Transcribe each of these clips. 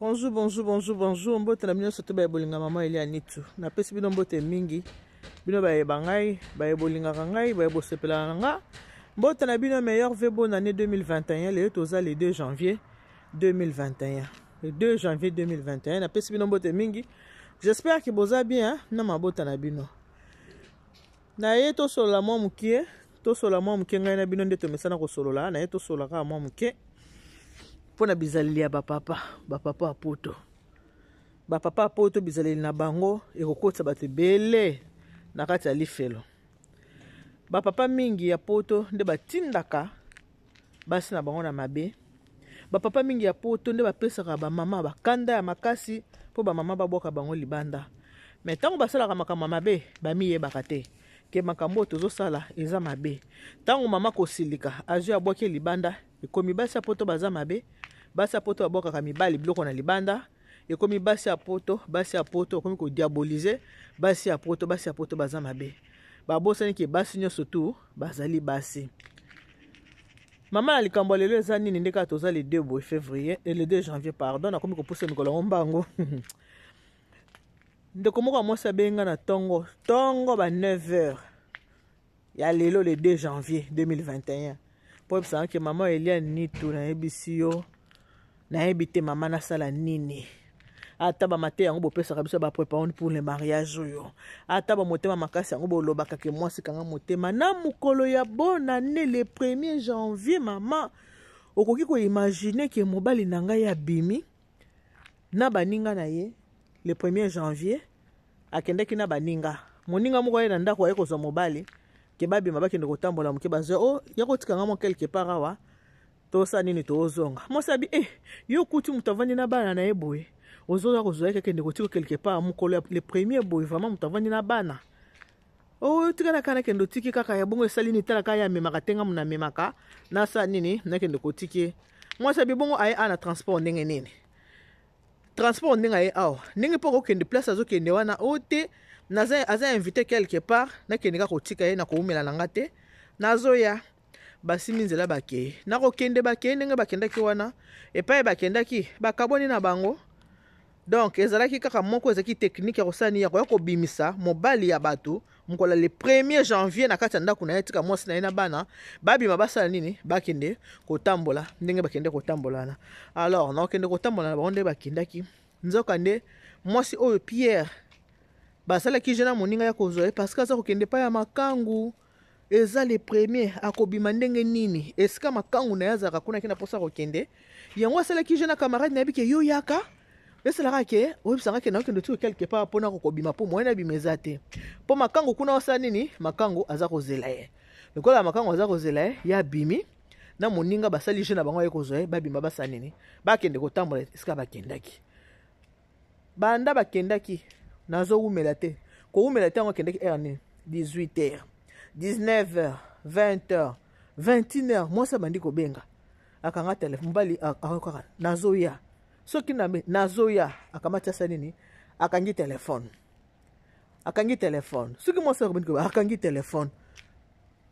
Bonjour, bonjour, bonjour, bonjour. Mbote na bino soto ba bolinga mama Elia Nitu. Na pesi bino mbote mingi. Bino ba bangai, ba bolinga kangai, ba bosepela na nga. Mbote na bino meilleur vœu bonne année 2021. Le toza le 2 janvier 2021. Le 2 janvier 2021. Na pesi bino mbote mingi. J'espère que boza bien, hein? Na mabota na bino. Na ye to solola mwa mukie, to solola mwa mukie ngai na bino nde to mesana ko solola, na ye to solola ka mwa mukie. Pona bizaleli ya bapapa apoto. Bapapa apoto bizaleli na bango ekokotisa bato ebele na kati ya lifelo. Bapapa mingi ya poto nde batindaka basi na bango na mabe. Bapapa mingi ya poto nde bapesaka bamama bakanda ya makasi po bamama babwaka bango libanda. Me ntango basalaka makambo mabe bamiyebaka te ke makambo tozosala eza mabe. Ntango mama kosilika azwi abwaki libanda ekomi basi ya poto baza mabe. Basi ya poto babwakaka mibali biloko na libanda. Ekomi basi ya poto okomi kodiabolize basi ya poto baza mabe. Babosani ke basi nyonso tu bazali basi. Mama na likambo lelo eza nini ndeka toza le 2 février et le 2 janvier pardon nakomi kopousa mikolo mbango. Ndeko moko mwasi abenga na tongo ba 9h ya lelo le 2 janvier 2021. Po ebisanga ke mama Elia Nitu na ebisi yo na ebite mama nasala nini. Ata ba mate yango bopesaka biso ba préparer pour le mariage yo. Ata ba motema makasi yango bolobaka ke mwasi kanga motema na mukolo ya bonne année le 1er janvier mama. Okoki ko imaginer ke mobali na ngai ya bimi na baninga na ye le 1er janvier akendeki na baninga. Moninga moko ye na ndako aye kozwa mobali ke babima bakende kotambola muke bazo oh ya kotikanga mo quelque part awa. Tosa nini tozonga. Mosabi yo kuti mutavandi na bana na eboye. Ozola kozwa kende kotika quelque part mukolo le 1er boy vraiment mutavandi na bana. Oh tika na kana kende tiki kaka ya bongo esali ni tala kaya memaka tenga muna memaka na sa nini na kende kotiki. Mosabi bongo aye ana transport ndenge nini. Transport ndenge aye aw. Ndenge poko kende place azo kende wana ote aza invité quelque part na kende ka kotika ye na koumela na ngate. Nazoya basi minzela bakeye nako kende bakeye ndenge bakendaki wana epai bakendaki bakaboni na bango donc ezalaki kaka moko ezaki technique ya kosani ya kobimisa mobali ya bato mukola le 1er janvier na kati ya ndako na ye tika mwasi na ye na bana babima basala nini bakende kotambola ndenge bakende kotambolana alors na okende kotambola na bango nde bakendaki nzoka nde mwasi oyo Pierre basalaki jena moninga ya kozwa ye parce que aza kokende pa ya makangu. Eza le 1er akobima ndenge nini esika makangu na yazaka kuna kina posa kokende yango asalaki jeune camarade na bike yo yaka esalaka ke oyebisanga ke na okende tu quelque part pona kokobima po moyena bimeza te po makangu kuna osala nini makangu aza kozela ye lokola makangu aza kozela ye ya bimi na moninga basali jeune bango ye kozwa ye babima basa nini bakende kotambola esika bakendaki banda bakendaki nazo umela te ko umela te ngo kendaki erne 18h 19h, 20h, 21h, moi ça bandi ko benga. Akanga telefone mbali akaka nazoya. Soki na nazoya akamata sanini akangi telefone. Akangi telefone. Soki moi ça bandi ko akangi telefone.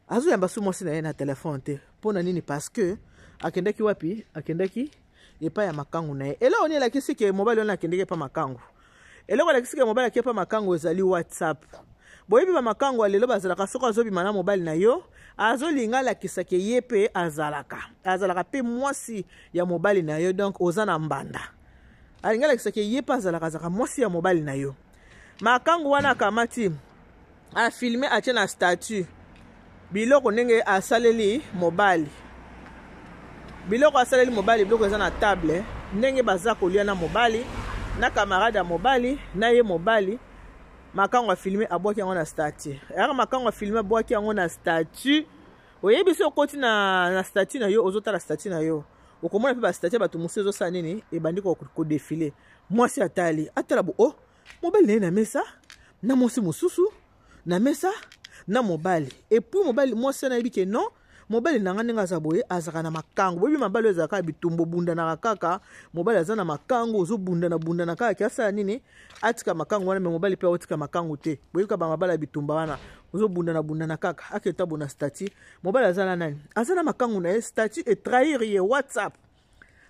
Azo yamba su moi sina na telefone te. Pona nini parce que akendaki wapi? Akendaki epa ya makangu na ye. Ela oni la kisi ke mobile ona akendeki pa makangu. Ela ko la kisi ke mobile ke pa makangu ezali WhatsApp. Boyebi ba makango alelo bazalaka soko azobima na mobile na yo azolinga lakisa ke ye pe azalaka pe mwasi ya mobile na yo donc oza na mbanda alinga lakisa ke ye pe azalaka mwasi ya mobile na yo makango wana kamati a filmer atie na statut biloko ndenge asaleli mobile biloko eza na table ndenge baza kolia na mobile na camarade ya mobile na ye mobile makango filmé abwaki yango na statut. Aka makango filmé abwaki yango na statut. Oyebi so koti na statut na yo ozotala statut na yo. Okomona pe ba statut bato musi ezosala nini ebandi ko défiler. Mwasi atali atala bo oh mobile na mesa na mwasi mususu na mesa na mobile. Et puis mobile mwasi na yebike non mobile nanga ndenge azaboye azaka na makango boyebi mabale ezaka bitumbo bunda na kaka mobile azana makango ozo bunda na kaka kiasa nini atika makango wana me mobile pe otika makango te boyebi ka ba mabala bitumba wana ozo bunda na kaka aketa bona statut mobile azana nani azana makango na statut et trahir ye WhatsApp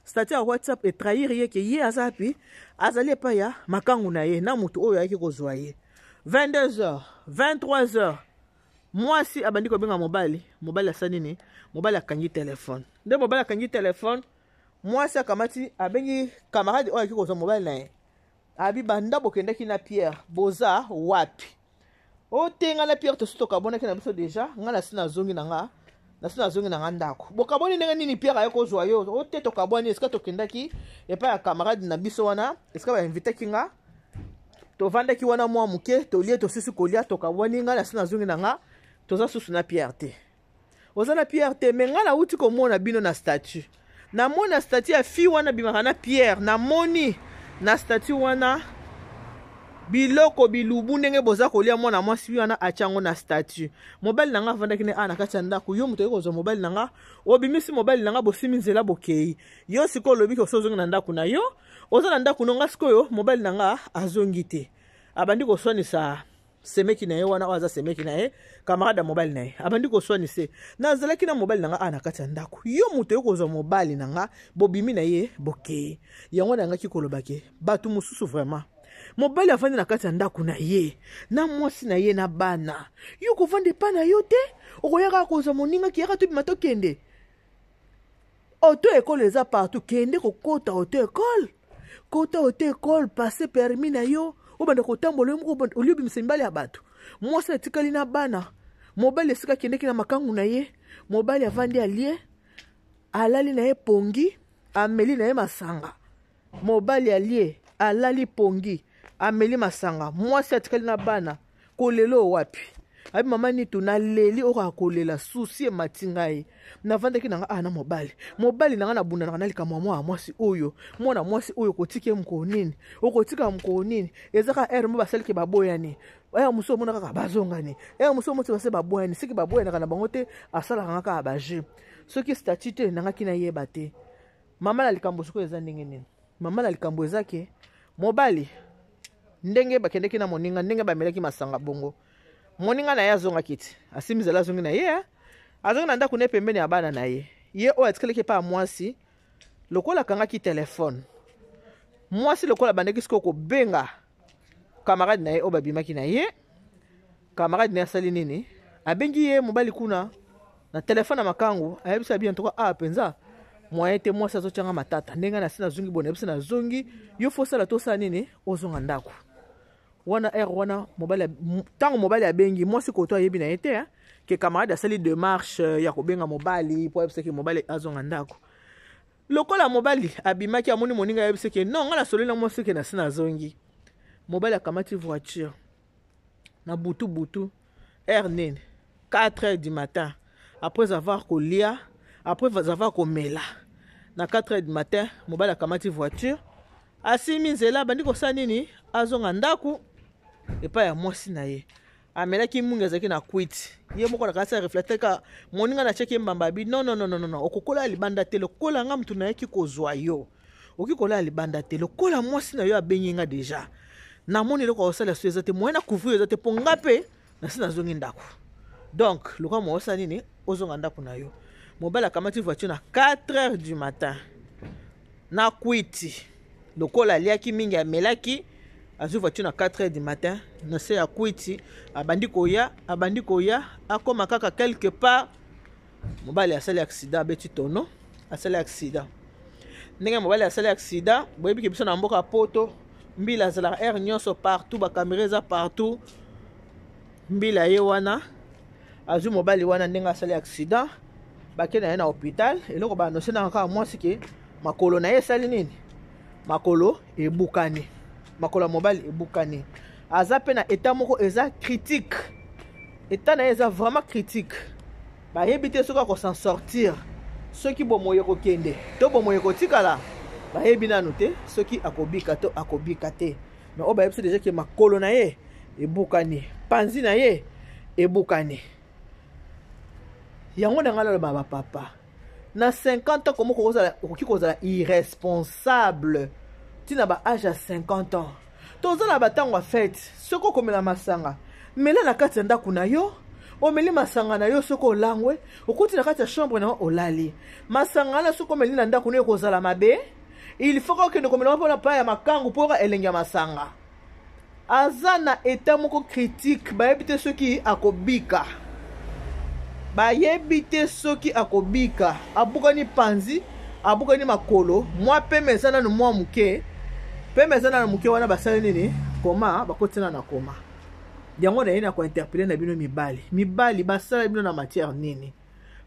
statut ya WhatsApp et trahir ye ke ye azapi azali pa ya makangu na ye na mutu oyo ayaki kozwa ye 22h 23h mwasi abandi kobenga mobali asali nini mobali akangi telefone nde mobali akangi telefone mwasi akamati abengi camarade oyo ayaki kozwa mobali na ye abi banda bokendaki na Pierre boza wapi otenga na Pierre tosuto kabonaki na biso deja nga na sina zongi na nga ndako bokaboni ndenge nini Pierre aye kozwa yo ote tokaboni eska tokendaki epa ya camarade na biso wana eska ba invitaki nga tovandaki wana mwa muke tolie tosisi kolia tokaboni nga na sina zongi na nga toza susu na Pierre te oza na Pierre te me nga na uti komona bino na statut na mona statut ya fi wana bimaka na Pierre na moni na statut wana biloko bilubu ndenge boza kolia mwana mwasi wana achango na statut mobile nanga vandaki ne ana kati ya ndako yo muto yeko zo mobile nanga obimisi mobile nanga bosimi nzela bokei yo siko lobi ko sozonga na ndako na yo oza na ndako nonga sikoyo mobile nanga azongi te abandi ko sonisa semeki na ye wana waza semeki na ye camarade mobile na ye abandi ko sonise na zalaki na mobile nanga ana kati ya ndako yo muto yeko zo mobile nanga bobimi na ye bokei yango nanga kikolobake batu mususu vraiment mobali afandi na kati ya ndako na ye na mwasi na ye na bana yo kovanda epa na yo te okoyaka kozwa moninga kiyaka tobima tokende auto ekole eza partout kende kokota auto ekole kota auto ekole passe permis na yo obanda kotambola yo moko olie obimisa mibali ya bato mwasi etikali na bana mobali esika kendeki na makangu na ye mobali avandi alie alali na ye pongi ameli na ye masanga mobali alie alali pongi ameli masanga mwasi atikali na bana kolelo wapi abi mama nitu na leli oko kolela susi e matingai na vandaki nanga na mobali nanga na bunda nanga nalika mwa mwasi oyo mwana mwasi oyo kotike mko nini okotika mko nini ezaka mo basalike baboyani muso mona kaka bazongani muso moti base baboyani siki baboyani kana bango te asala kanga ka baje soki statute nanga kina yeba te mama na likambo soko eza ndenge nini mama na likambo ezake mobali ndenge bakendeki na moninga ndenge bamelaki masanga bongo moninga na ye azonga kiti asimizela azongi na ye azongi na ndako ne pembeni ya bana na ye ye oyo atikalaki pa mwasi lokola akangaki telefone mwasi lokola bandeki siko kobenga camarade na ye oyo babimaki na ye camarade na ye asali nini abengi ye mobali kuna na telefone ya makangu ayebisa bien toko penza moyen te mwasi azotyanga matata ndenge na sina zongi bona ebisa na zongi yo fosala tosala nini ozonga ndako wana wana mobali tango mobali abengi mwasi koto ayebi na ye te ke camarade asali démarche ya kobenga mobali po ebisa ke mobali azonga ndako lokola mobali abimaki amoni moninga yebisa ke non nga na solila mwasi ke na sina zongi mobali akamati voiture na butu nene 4h du matin après avoir kolia après avoir komela na 4h du matin mobali akamati voiture asimi nzela bandi kosala nini azonga ndako epa ya mwasi na ye amelaki mungi azalaki na kwiti ye moko na kasi ya reflete ka moninga na cheki mbamba bi non okokola libanda te lokola nga mtu na yeki kozwa yo okikola libanda te lokola mwasi na yo abengi nga deja na moni loko osala so ezate moyena couvrir ezate ponga pe na sina zongi ndako donc lokola mo osala nini ozonga ndako na yo mobile akamati voiture na 4h du matin na kwiti lokola aliaki mingi amelaki azwi voiture na 4h du matin na se ya kwiti abandi koya akoma kaka quelque part mobali asali accident abeti tono asali accident ndenge mobali asali accident boyebi ke biso na mboka poto mbila azalaka air nyonso partout bakamera eza partout mbila ye wana azwi mobali wana ndenge asali accident bake na ye na hôpital eloko baanonse na kaka mwasi ke makolo na ye esali nini makolo ebukani makolo ya mobali ebukani aza pe na état moko eza critique état na ye eza vraiment critique bayebi te soki akosan sortir soki bomoye kokende to bomoye kotikala bayebi nanu te soki akobika to akobika te mais oyo bayebi so deja ke makolo na ye ebukani panzi na ye ebukani yango na nga naloba bapapa na 50 ans komo okoki kozala irresponsable tina ba âge ya 50 ans tozala batango ya fete soki okomela masanga mela na kati ya ndako na yo omeli masanga na yo soko olangwe okuti na kati ya chambre na olali masanga na soko omeli na ndako na ekozala mabe il faut okende komela mpona pa ya makangu mpo elenge masanga aza na eta moko critique bayebi te soki akobika abukani panzi abukani makolo mwa peme eza nanu mwa muke peme eza nanu muke wana basali nini koma bakotina na koma yango na ye na kointerpele na bino mibali basala bino na matière nini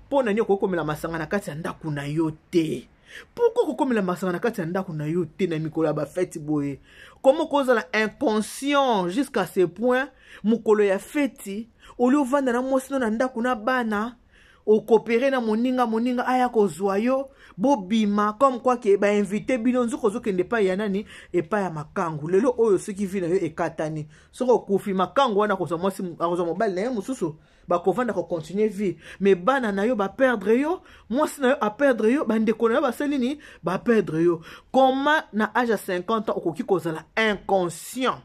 mpo na nini okokomela masanga na kati ya ndako na yo te pourquoi kokomela masanga na kati ya ndako na yo te na mikolo ya bafeti boye komo kozala inconscient jusqu'à ce point mokolo ya feti oli ovanda na mwasi na ndako na bana okopere na moninga aya kozwa yo bobima comme quoi ke bainvite bino nzuko ozokende epai ya nani epai ya makangu lelo oyo soki vi na yo ekatani soko okufi makangu wana kozwa mwasi akozwa mobali na ye mosusu bakovanda kocontinue vie mais bana na yo baperdre yo mwasi na yo aperdre yo bandeko na yo basali nini baperdre yo comment na âge ya 50 ans okoki kozala inconscient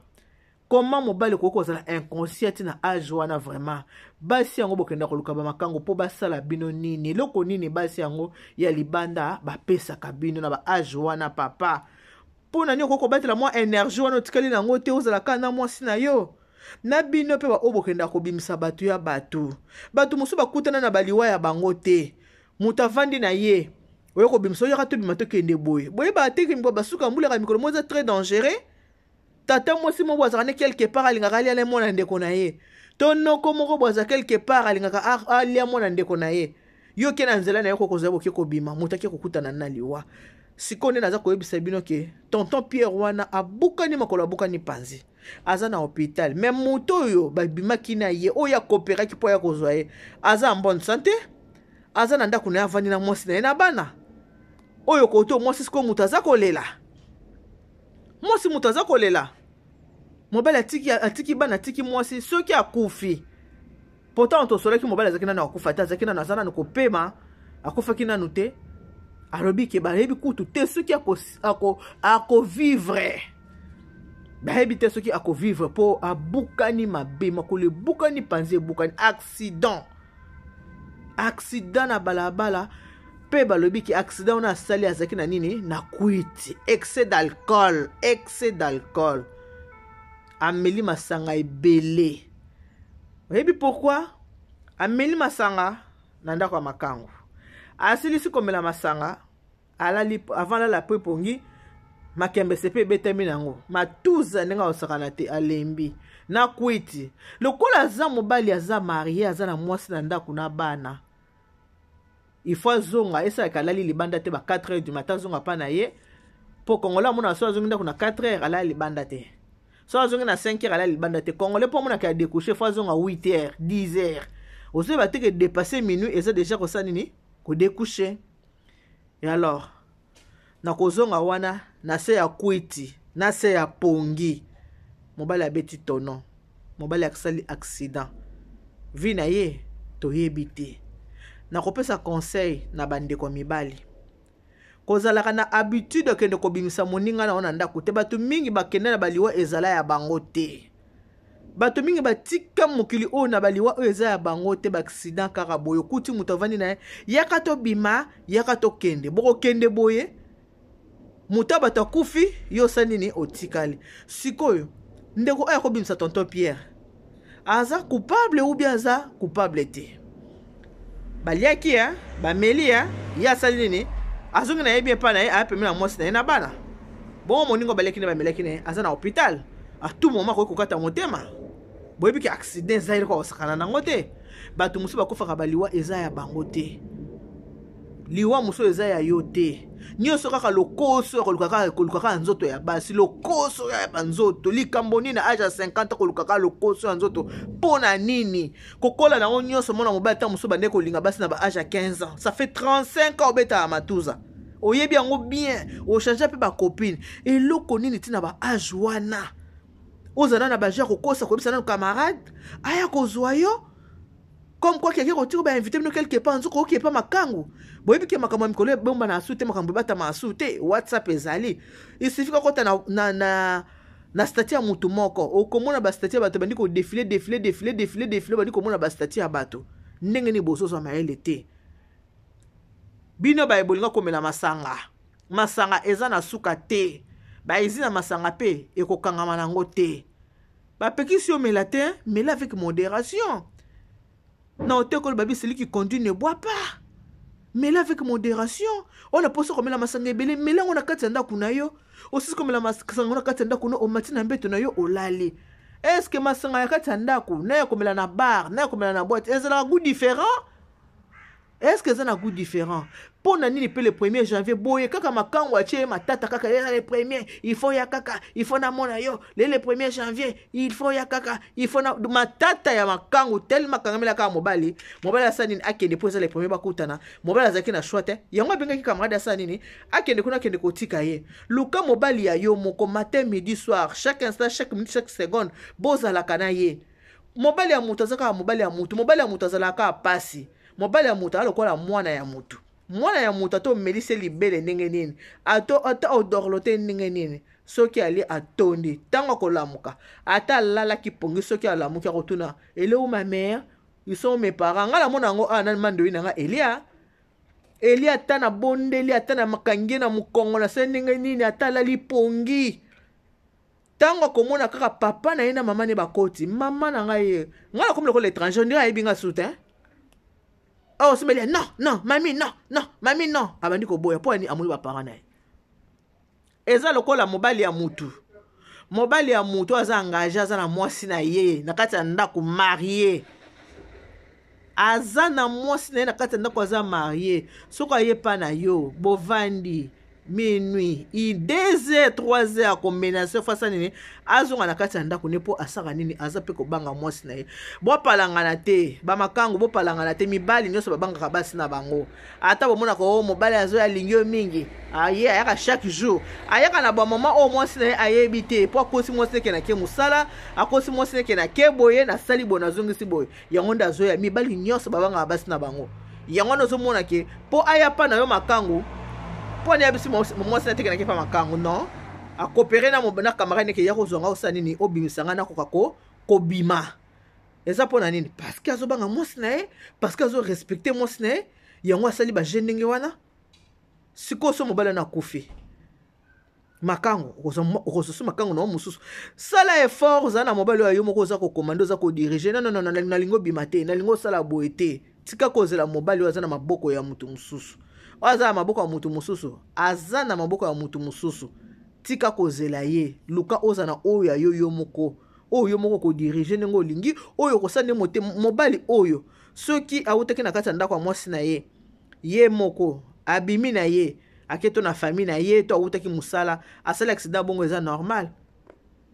comment mobali okoki kozala inconscient na âge wana vraiment basi yango bokenda koluka bamakango mpo basala bino nini eloko nini basi yango ya libanda bapesaka bino na baage wana papa mpo na nini okoki kobatela mwa énergie wana otikali nango te ozalaka na mwasi na yo na bino mpe baoyo bokenda kobimisa bato ya bato mosusu bakutana na baliwa ya bango te moto avandi na ye oyo kobimisa oyaka tobima tokende boye bateki basuka mbulaka mikolo mo eza très dangereux tata mwasi moko azalaka ne quelque part alingaka alia mwana ndeko na ye to noko moko bwaza quelque part alingaka alia mwana ndeko na ye yo ke na nzela na ye kokozala boke kobima moto ake kokutana na liwa sikoyo nde naza koyebisa bino ke tonton Pierre wana abukani makolo abukani panzi aza na hôpital mais moto oyo babimaki na ye oyo akoperaki mpo ya kozwa ye aza en bonne santé aza na ndako na ye avandi na mwasi na ye na bana oyo koto mwasi sikoyo moto aza kolela mobali atiki bana atiki mwasi soki akufi pourtant tosolaki mobali azaki nanu akufa te azaki nanu aza nanu kopema akufaki nanu te alobi ke bayebi kutu te soki akovivre bayebi te soki akovivre mpo abukani mabe makolo ebukani panzi ebukani accident na balabala mpe balobi ke accident wana asali azaki na nini na kwiti excès d'alcool ameli masanga ebele oyebi pourquoi ameli masanga na ndako ya makangu asilisi komela masanga alali avant lala po epongi makembe sepe ebetami nango matuza ndenge osakana te alembi na kwiti lokola aza mobali aza marie aza na mwasi na ndako na bana il faut zonga esalaka alali libanda te ba 4 heures du matin zonga pa na ye po kongola mona so azongi ndako na 4 heures alali libanda te so azongi na 5 heures alali libanda te kongole po mona ka découcher faut zonga 8 heures 10 heures ozo ba te que dépasser minuit eza déjà ko sanini ko découcher et alors na kozonga wana na se ya kwiti na se ya pongi mobali abeti tono mobali akisali accident vi na ye toyebi te na kopesa conseil na bandeko mibali kozalaka na habitude kende kobimisa moninga na ona ndako te bato mingi bakende na baliwa ezala ya bango te bato mingi batika mokili oyo na baliwa oyo eza ya bango te ba-accident kaka boye kuti moto avandi na ye yaka tobima yaka tokende bokokende boye moto bato akufi yo sanini otikali sikoyo ndeko oyo akobimisa tonton Pierre aza coupable ou bien aza coupable te baliaki ya bameli ya asali nini azongi na ye bien pa na ye apemi na mwasi na ye na bana bongo moningo baliaki ne bamelaki na ye aza na hôpital a tout moment akoki kokata motema boyebi ke accident eza eloko osakana nango te bato mosusu bakufaka baliwa eza ya bango te liwa mosusu eza ya yo te nyonso kaka lokoso kolukaka nzoto ya basi lokoso ya banzoto likambo nini na age ya 50 kolukaka lokoso ya nzoto mpona nini kokola nango nyonso mona mobali ta mosusu bande kolinga basi na ba age ya 15 ans ça fait 35 ans obeta ya matuza oyebi yango bien ochange mpe bakopine eloko nini ntina ba age wana ozala na baje ya kokosa koyebisa nano camarade aya kozwa yo comme quoi quelqu'un retire ba invité bino quelque part nzuko okie pa makangu boyebi ke makambo mikolo ebomba na asu te makambo ebata ma asu te WhatsApp ezali il suffit kota na na statut ya mutu moko okomona ba statut ya bato bandi ko défiler bandi komona ba statut ya bato ndenge ni bososo mayele te bino ba ebolinga komela masanga eza na suka te ba izina masanga pe ekokangama nango te ba pekisi yo mela te mela avec modération na otekolo babi celui qui conduit ne boit pas mela avec modération on a posé komela masanga ebele mela ngona kati nda kuna yo aussi komela masanga ngona kati nda kuna o matina mbeto na yo olali est-ce que masanga ya kati nda kuna na komela na bar na komela na boîte ezala goût différent est-ce que ça a un goût différent pour nani le 1er janvier boye kaka makango atie matata kaka le premier il faut ya kaka il faut na mona yo le 1er janvier il faut ya kaka il faut na matata ya makango tellement kangamela ka mobali asanini akende poza le premier bakutana mobali azaki na choix yango benga ki camarade asanini akende kuna akende kotika ye luka mobali ya yo moko matin midi soir chaque instant chaque minute chaque seconde boza la kana ye mobali ya mutu azaka mobali ya mutu azalaka pasi mobali ya mutu alokola mwana ya mutu ato melise libele ndenge nini ato odorlote ndenge nini soki ali atondi tango akolamuka ata lala kipongi soki alamuki akotuna ele ou ma mère ils sont mes parents ngala mona ngo ana mandoyi nanga Elia ata na bondeli ata na makangi na mukongo na se ndenge nini ata lali pongi tango komona kaka papa na ye na mama ne bakoti mama na ngai ngala comme le l'étranger ndira yebinga soutin oh simelia non mami non abandi ko boya po ani amuli ba parents na eza lokola mobali ya mutu aza engagé aza na mwasi na ye na kati ya ndako marié aza na mwasi na ye na kati ya ndako aza marié soko aye pa na yo bovandi minuit 2h 3h akomenase fasa nini azonga na kati ya ndako ne po asaka nini aza pe kobanga mwasi na ye bopalangana te bamakango bopalangana te mibali nyonso babangaka basi na bango ata bomona ko mobali azo ya lingio mingi aye ayaka chaque jour ayaka na ba mama o mwasi na ye ayebi te po akosi mwasi ke na ke musala akosi mwasi ke na ke boye na sali bona zongisi boye yango nda zo ya mibali nyonso babangaka basi na bango yango nozo mona ke po aya pa na yo makango po ne abisi mwasi na teke na ke pa makango non a coopérer na camarade ke ya ko zonga osani ni obimisanga na kokako kobima eza pona nini parce que azobanga mwasi na ye parce que azo respecter mwasi na ye yango asali ba jeune ndenge wana sikoso mobala na kufi makango okososo makango na mususu sala effort za na mobali yo moko za ko commando za ko diriger non na lingo bimate na lingo sala boete tika kozela mobali yo za na maboko ya mutu mususu aza na maboko ya mutu mususu aza na maboko ya mutu mususu tika kozela ye luka oza na oyo ya yo moko ko diriger ndenge olingi oyo kosane mote mobali oyo soki awutaki na kati ya ndako ya mwasi na ye moko abimi na ye aketo na famille na ye to awutaki musala asala accident bongo eza normal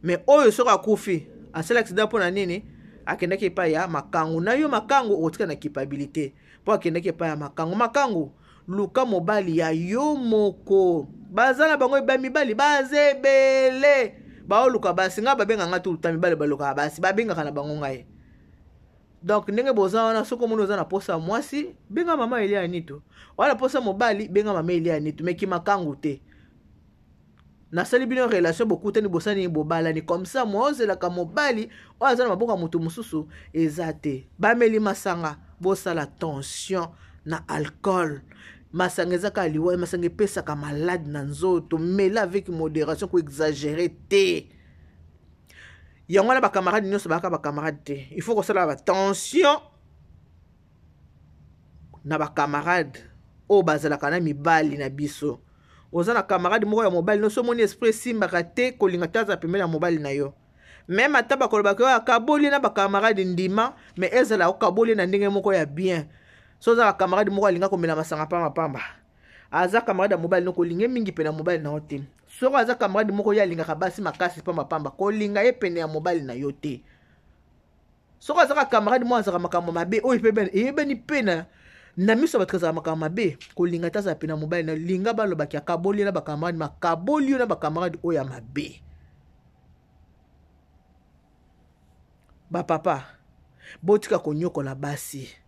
mais oyo soki akufi asala accident mpona nini akendaki epai ya makango na yo makango okotika na culpabilité mpo akendaki epai ya makango luka mobali ya yo moko bazala bango ba mibali bazebele baoluka basi nga babenganga tu luta mibali baluka basi babengaka na bango ngai donc ndenge boza wana soko mono oza na posa mwasi benga mama Elia nito wala posa mobali benga mama Elia nito meki makangu te na sali bino relation beaucoup te ni bosani bobala ni comme ça mozelaka mobali oza na maboka mutu mususu ezate bameli masanga bosala tension na alcool masanga ezaka liwa masanga epesaka malade na nzoto mela avec modération ko exagérer te yango na ba camarade nyonso baka ba camarade te il faut kosala ba tension na ba camarade o bazalaka na mibali na biso oza na camarade moko ya mobali no so moni esprit simbaka te kolinga taza pemela mobali na yo même ata bakolobaka yo akaboli na ba camarade ndima mais ezala okaboli na ndenge moko ya bien so za camarade moko alinga komela masanga pamba aza camarade mobile no kolinga mingi pena mobile na yote so aza camarade moko ya linga kabasi makasi pamba kolinga ye pena ya mobile na yote so aza camarade mo aza makambo mabe o ibeni pena na miso batkaza makambo mabe kolinga taza pena mobile na linga balobaki akaboli na ba camarade makaboli na ba camarade o ya mabe ba papa botika konyokola basi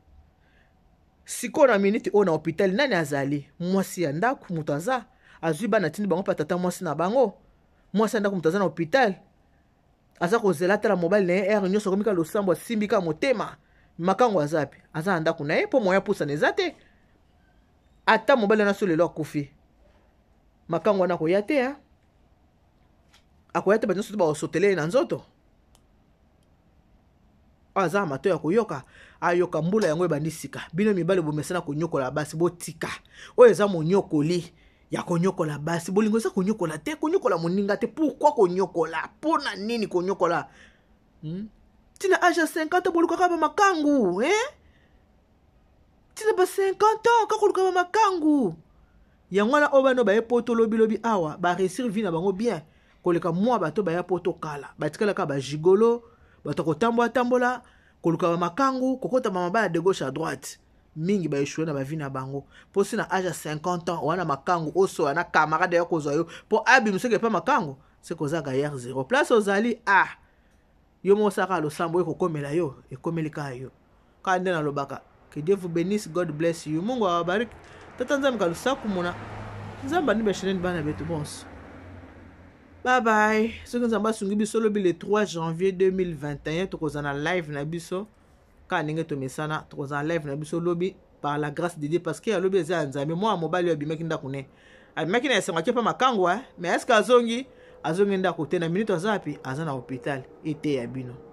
siko na minute o na hôpital nani azali mwasi ya ndako mutu aza azwi bana tindi bango pa tata mwasi na bango mwasi ya ndako mutu aza na hôpital aza kozela tala mobali na ye ere nyonso akomika losambo asimbika motema makango aza pe aza na ndako na ye mpo moya pusana eza te ata mobali wana so lelo akufi makango wana akoya te akoya te banyonso te bakosotele ye na nzoto aza na mato ya koyoka ayoka mbula yango ebandi sika bino mibali bomesana konyokola basi botika oyo eza monyokoli ya konyokola basi bolingo eza konyokola te konyokola moninga te pourquoi konyokola mpona nini konyokola tina age ya 50 bolukaka ba makangu tina ba 50 kaka koluka ba makangu yango wana oyo bano baye poto lobi awa baresir vi na bango bien koleka mwa bato baya poto kala batikalaka bajigolo bato kotambola koluka ba makangu kokota mabaya de gauche à droite mingi baeshue na bavi na bango mpo si na age ya 50 ans wana makangu oso wana camarade ya kozwa yo mpo abimiseke pa makangu se koza gaillard zero place ozali yo mosaka losambo ekokomela yo ekomeli kaka yo kaka nde nalobaka que Dieu vous bénisse, God bless you. Mungu awabariki. Tata nzambe kalusaku muna nzambe ani besheneni bana betu bonso. Bye bye. Soki nzambe asungi biso lobi le 3 janvier 2021 tokozana live na biso ka ndenge tomesana tokozana live na biso lobi par la grâce de Dieu parce que lobi eza nzambe moi mobali abimaki ndako ne abimaki na esengo akepa makango mais est-ce que azongi ndako te na minute azapi aza na hôpital ete ya bino.